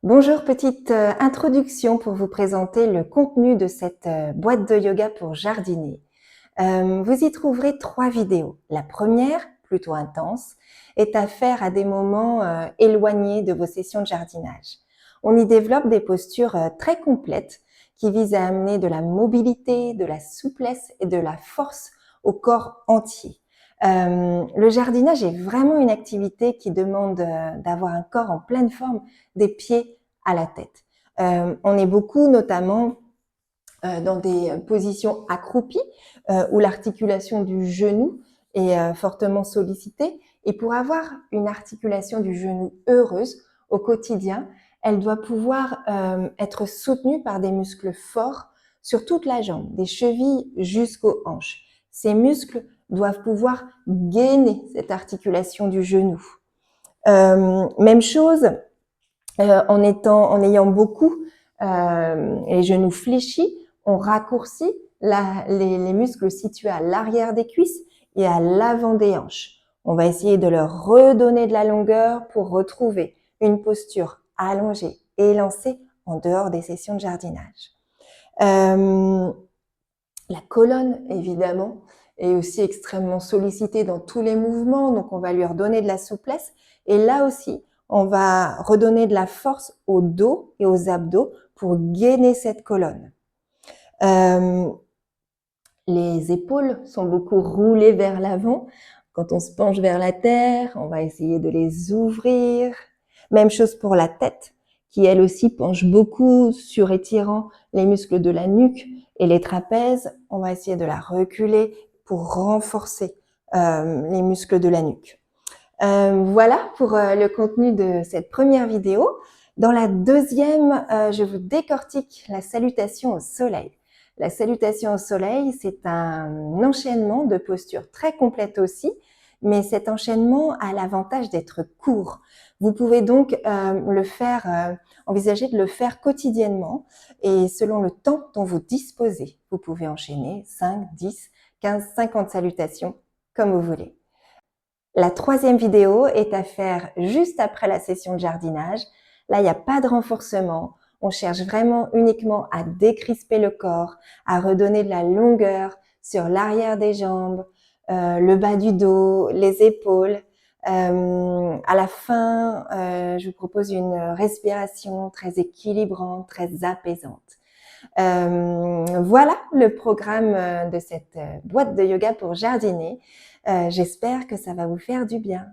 Bonjour, petite introduction pour vous présenter le contenu de cette boîte de yoga pour jardiner. Vous y trouverez 3 vidéos. La première, plutôt intense, est à faire à des moments éloignés de vos sessions de jardinage. On y développe des postures très complètes qui visent à amener de la mobilité, de la souplesse et de la force au corps entier. Le jardinage est vraiment une activité qui demande d'avoir un corps en pleine forme, des pieds à la tête. On est beaucoup notamment dans des positions accroupies où l'articulation du genou est fortement sollicitée. Et pour avoir une articulation du genou heureuse au quotidien, elle doit pouvoir être soutenue par des muscles forts sur toute la jambe, des chevilles jusqu'aux hanches. Ces muscles doivent pouvoir gainer cette articulation du genou. Même chose, en ayant beaucoup les genoux fléchis, on raccourcit les muscles situés à l'arrière des cuisses et à l'avant des hanches. On va essayer de leur redonner de la longueur pour retrouver une posture allongée et élancée en dehors des sessions de jardinage. La colonne, évidemment, est aussi extrêmement sollicitée dans tous les mouvements, donc on va lui redonner de la souplesse. Et là aussi, on va redonner de la force au dos et aux abdos pour gainer cette colonne. Les épaules sont beaucoup roulées vers l'avant. Quand on se penche vers la terre, on va essayer de les ouvrir. Même chose pour la tête, qui elle aussi penche beaucoup, surétirant les muscles de la nuque et les trapèzes. On va essayer de la reculer pour renforcer les muscles de la nuque. Voilà pour le contenu de cette première vidéo. Dans la deuxième, je vous décortique la salutation au soleil. La salutation au soleil, c'est un enchaînement de postures très complètes aussi, mais cet enchaînement a l'avantage d'être court. Vous pouvez donc envisager de le faire quotidiennement et selon le temps dont vous disposez. Vous pouvez enchaîner 5, 10, 15, 50 salutations comme vous voulez. La troisième vidéo est à faire juste après la session de jardinage. Là, il n'y a pas de renforcement. On cherche vraiment uniquement à décrisper le corps, à redonner de la longueur sur l'arrière des jambes, le bas du dos, les épaules. À la fin, je vous propose une respiration très équilibrante, très apaisante. Voilà le programme de cette boîte de yoga pour jardiner. J'espère que ça va vous faire du bien.